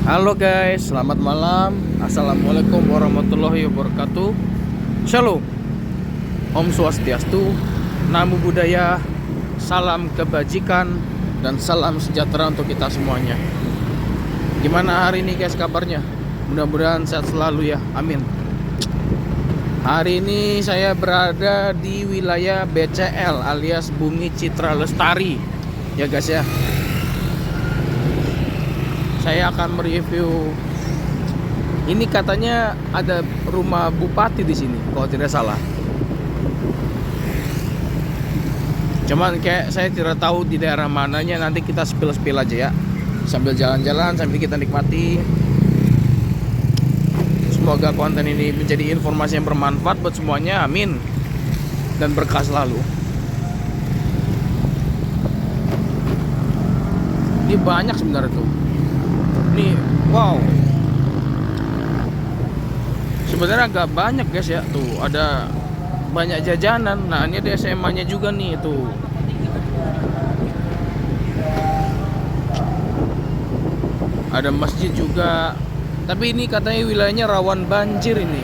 Halo guys, selamat malam. Assalamualaikum warahmatullahi wabarakatuh. Shalom, Om Swastiastu, Namo Buddhaya, salam kebajikan dan salam sejahtera untuk kita semuanya. Gimana hari ini guys kabarnya? Mudah-mudahan sehat selalu ya, amin. Hari ini saya berada di wilayah BCL alias Bumi Citra Lestari ya guys ya. Saya akan mereview. Ini katanya ada rumah bupati di sini, kalau tidak salah. Cuman kayak saya tidak tahu di daerah mananya. Nanti kita spill aja ya, sambil jalan-jalan sambil kita nikmati. Semoga konten ini menjadi informasi yang bermanfaat buat semuanya, amin. Dan berkah selalu. Ini banyak sebenarnya tuh. Nih, wow. Sebenarnya agak banyak guys ya. Tuh, ada banyak jajanan. Nah, ini ada SMA-nya juga nih tuh. Ada masjid juga. Tapi ini katanya wilayahnya rawan banjir ini.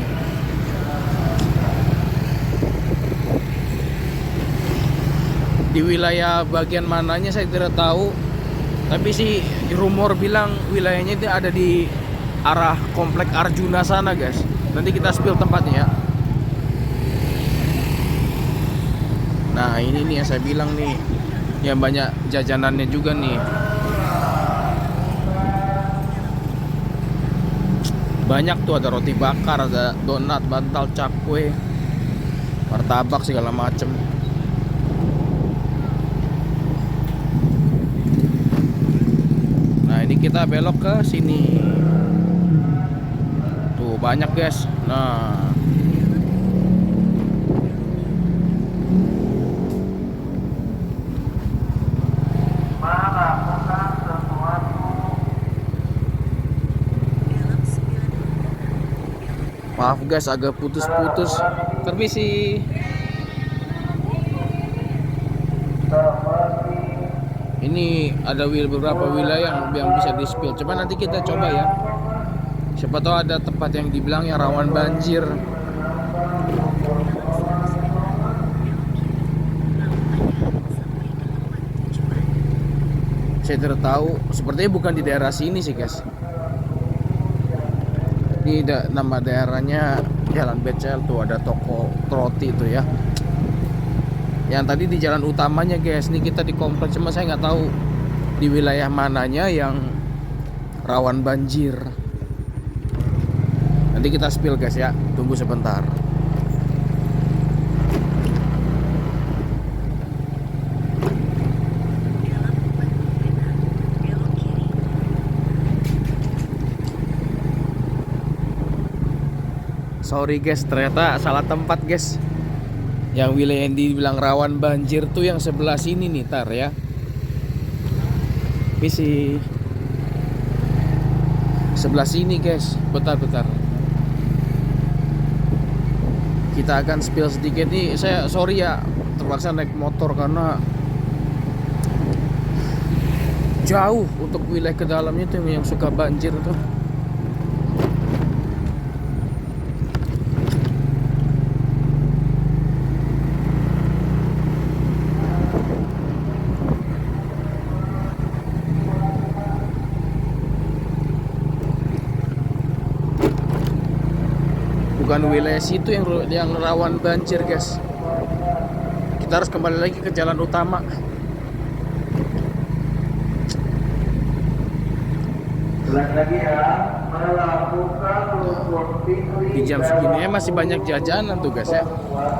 Di wilayah bagian mananya saya tidak tahu. Tapi sih rumor bilang wilayahnya itu ada di arah komplek Arjuna sana guys. Nanti kita spill tempatnya ya. Nah ini nih yang saya bilang nih, yang banyak jajanannya juga nih. Banyak tuh, ada roti bakar, ada donat, bantal, cakwe, martabak segala macem. Kita belok ke sini. Tuh banyak guys. Nah, maaf guys agak putus-putus. Permisi. Ini ada beberapa wilayah yang bisa di spill. Coba nanti kita coba ya. Siapa tahu ada tempat yang dibilang yang rawan banjir. Saya tidak tahu. Sepertinya bukan di daerah sini sih guys. Ini nama daerahnya Jalan BCL tuh, ada toko roti itu ya. Yang tadi di jalan utamanya guys. Ini kita di kompleks, cuma saya nggak tahu di wilayah mananya yang rawan banjir. Nanti kita spill guys ya. Tunggu sebentar. Sorry guys, ternyata salah tempat guys. Yang wilayah yang dibilang rawan banjir tuh yang sebelah sini nih tar ya. Misi sebelah sini guys. Bentar. Kita akan spill sedikit nih. Saya sorry ya, terpaksa naik motor karena jauh untuk wilayah ke dalamnya tuh yang suka banjir tuh. Bukan wilayah situ yang rawan banjir guys. Kita harus kembali lagi ke jalan utama. Lagi ya, melakukan Di jam segini masih banyak jajanan tuh guys ya.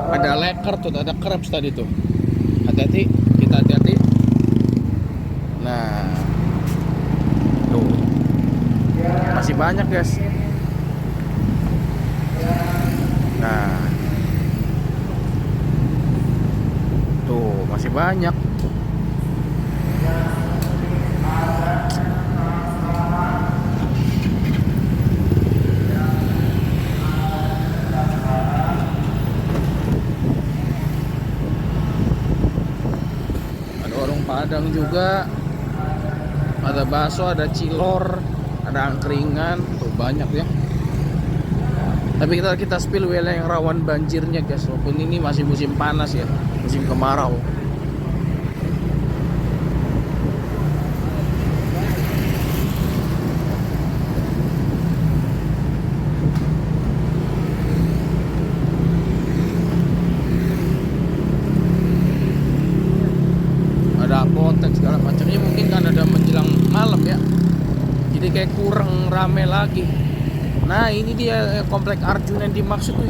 Ada leker tuh, ada crepes tadi tuh. Hati-hati, kita hati-hati. Nah, tuh masih banyak guys. Nah, tuh masih banyak. Ada warung Padang juga. Ada bakso, ada cilor, ada angkringan tuh banyak ya. Tapi kita spill wilayah yang rawan banjirnya guys, walaupun ini masih musim panas ya, musim kemarau. Ada apotek segala macamnya, mungkin kan ada menjelang malam ya, jadi kayak kurang rame lagi. Nah ini dia komplek Arjuna yang dimaksud tuh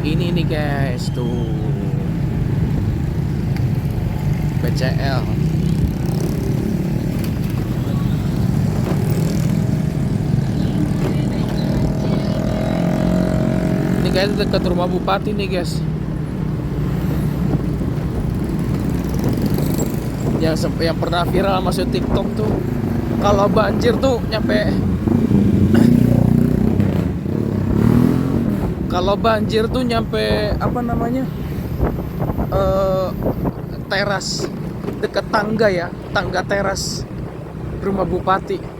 ini nih guys tuh BCL. Ini guys dekat rumah bupati nih guys, yang pernah viral masuk TikTok tuh. Kalau banjir tuh nyampe apa namanya, teras dekat tangga ya, tangga teras rumah bupati.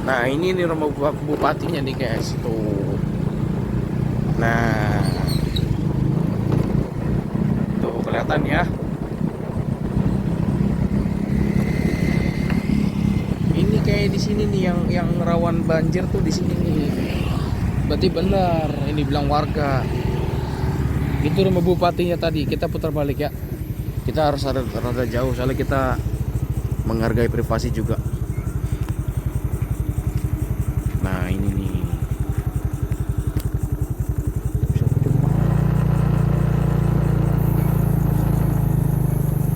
Nah ini nih rumah bupatinya nih guys tuh. Nah tuh kelihatan ya. Ini kayak di sini nih yang rawan banjir tuh di sini nih. Berarti benar ini bilang warga. Itu rumah bupatinya tadi. Kita putar balik ya. Kita harus rada jauh soalnya kita menghargai privasi juga. Nah ini nih.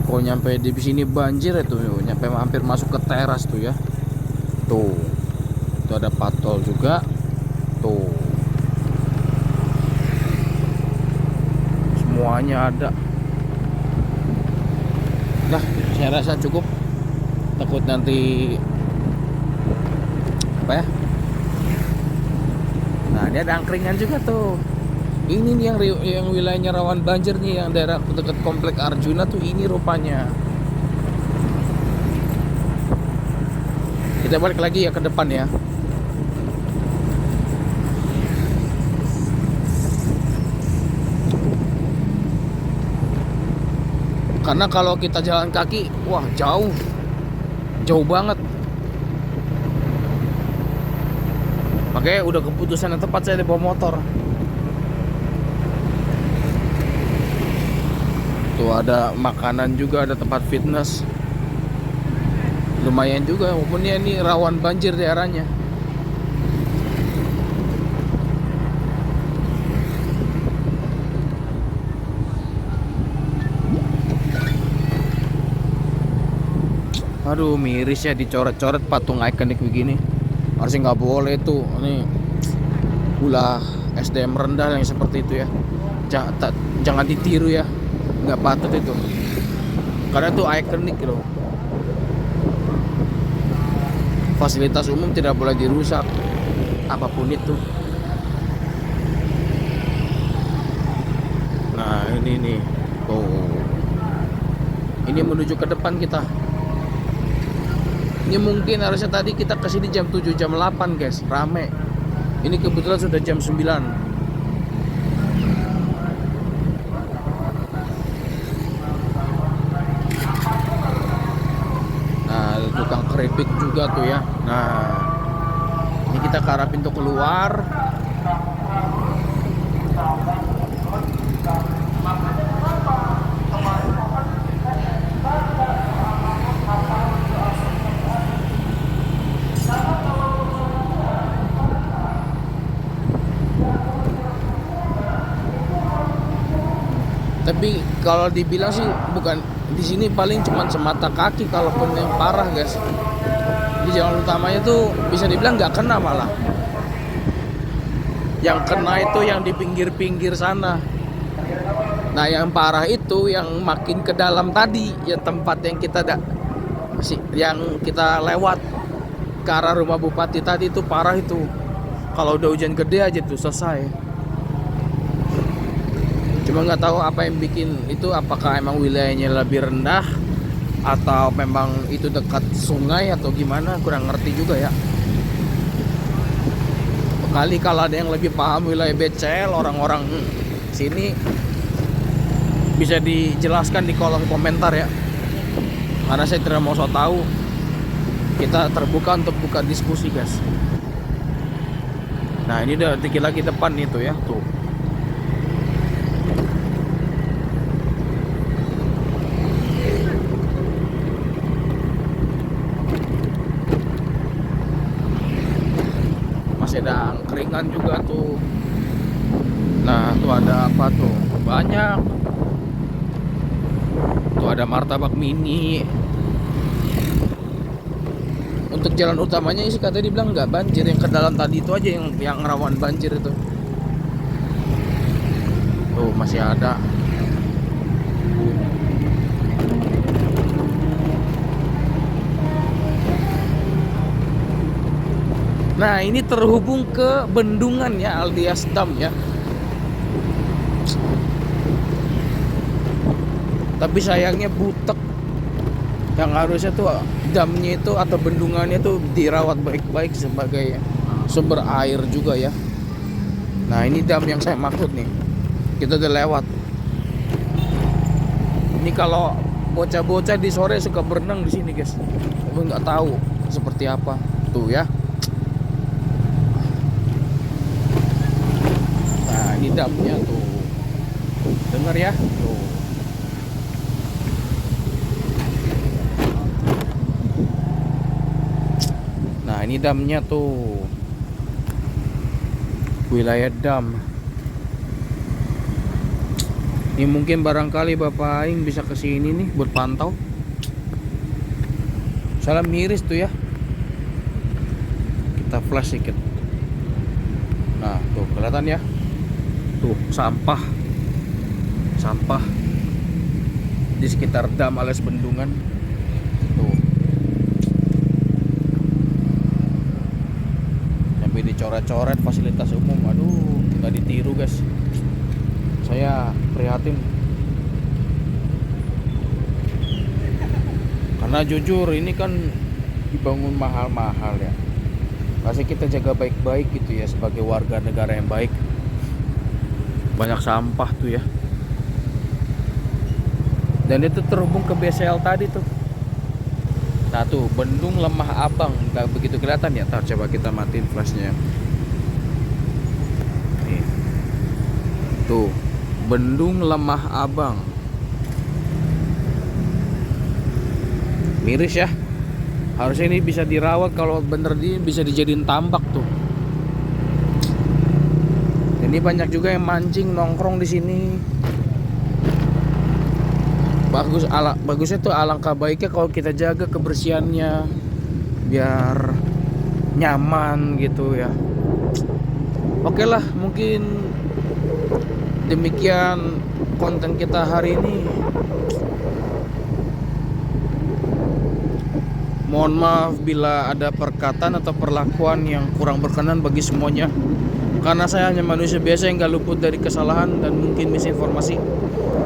Oh nyampe di sini banjir itu, nyampe hampir masuk ke teras tuh ya. Tuh. Tuh ada patol juga. Tuh. Semuanya ada. Nah, saya rasa cukup. Takut nanti apa ya? Nah, ini ada angkringan juga tuh. Ini nih yang wilayahnya rawan banjir nih, yang daerah dekat komplek Arjuna tuh ini rupanya. Kita balik lagi ya ke depan ya. Karena kalau kita jalan kaki, wah jauh banget. Makanya udah keputusan yang tepat saya bawa motor. Tuh ada makanan juga, ada tempat fitness. Lumayan juga, walaupun ya ini rawan banjir daerahnya. Aduh miris ya dicoret-coret patung ikonik begini. Harusnya nggak boleh tuh. Ini ulah SDM rendah yang seperti itu ya. Jangan ditiru ya. Nggak patut itu. Karena itu ikonik loh. Fasilitas umum tidak boleh dirusak. Apapun itu. Nah ini nih. Tuh. Ini menuju ke depan kita. Ini mungkin harusnya tadi kita kesini jam 7 jam 8 guys, rame. Ini kebetulan sudah jam 9. Nah ada tukang keripik juga tuh ya. Nah ini kita ke arah pintu keluar. Tapi kalau dibilang sih bukan di sini, paling cuma semata kaki kalaupun yang parah guys. Di jalan utamanya tuh bisa dibilang nggak kena malah. Yang kena itu yang di pinggir-pinggir sana. Nah yang parah itu yang makin ke dalam tadi, yang tempat yang yang kita lewat ke arah rumah bupati tadi itu parah itu. Kalau udah hujan gede aja tuh selesai. Cuma nggak tahu apa yang bikin itu, apakah emang wilayahnya lebih rendah atau memang itu dekat sungai atau gimana, kurang ngerti juga ya. Kali kalau ada yang lebih paham wilayah BCL, orang-orang sini bisa dijelaskan di kolom komentar ya. Karena saya tidak mau so tahu. Kita terbuka untuk buka diskusi, guys. Nah, ini udah dikit lagi depan itu ya, tuh. Masih ada angkringan juga tuh. Nah, tuh ada apa tuh? Banyak. Tuh ada martabak mini. Untuk jalan utamanya sih katanya dibilang nggak banjir, yang ke dalam tadi itu aja yang rawan banjir itu. Tuh masih ada. Nah ini terhubung ke bendungan ya, alias dam ya. Tapi sayangnya butek. Yang harusnya tuh damnya itu atau bendungannya tuh dirawat baik-baik sebagai sumber air juga ya. Nah ini dam yang saya maksud nih. Kita udah lewat. Ini kalau bocah-bocah di sore suka berenang di sini, guys. Tapi nggak tahu seperti apa. Tuh ya. Nah ini damnya tuh. Dengar ya. Tuh. Nah ini damnya tuh, wilayah dam. Ini mungkin barangkali Bapak Aing bisa kesini nih buat pantau. Salam miris tuh ya. Kita flash sedikit. Nah tuh kelihatan ya. Tuh sampah di sekitar dam alias bendungan. Tuh dicoret-coret fasilitas umum. Aduh, nggak ditiru, guys. Saya prihatin. Karena jujur ini kan dibangun mahal-mahal ya. Pasti kita jaga baik-baik gitu ya sebagai warga negara yang baik. Banyak sampah tuh ya. Dan itu terhubung ke BCL tadi tuh. Nah tuh Bendung Lemah Abang, nggak begitu kelihatan ya. Ntar coba kita matiin flashnya. Nih. Tuh Bendung Lemah Abang. Miris ya. Harusnya ini bisa dirawat, kalau bener dia bisa dijadiin tambak tuh. Ini banyak juga yang mancing nongkrong di sini. Bagusnya tuh alangkah baiknya kalau kita jaga kebersihannya biar nyaman gitu ya. Oke lah, mungkin demikian konten kita hari ini. Mohon maaf bila ada perkataan atau perlakuan yang kurang berkenan bagi semuanya. Karena saya hanya manusia biasa yang gak luput dari kesalahan dan mungkin misinformasi.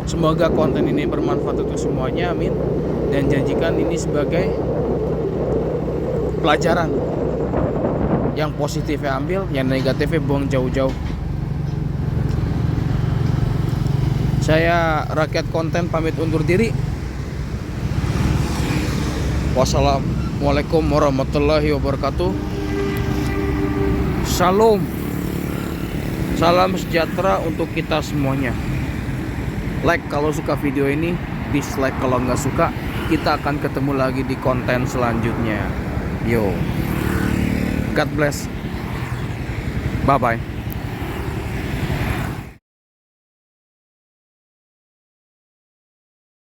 Semoga konten ini bermanfaat untuk semuanya, amin. Dan janjikan ini sebagai pelajaran. Yang positifnya ambil, yang negatifnya buang jauh-jauh. Saya rakyat konten pamit undur diri. Wassalamualaikum warahmatullahi wabarakatuh. Shalom. Salam sejahtera untuk kita semuanya. Like kalau suka video ini, dislike kalau nggak suka. Kita akan ketemu lagi di konten selanjutnya. Yo, God bless. Bye bye.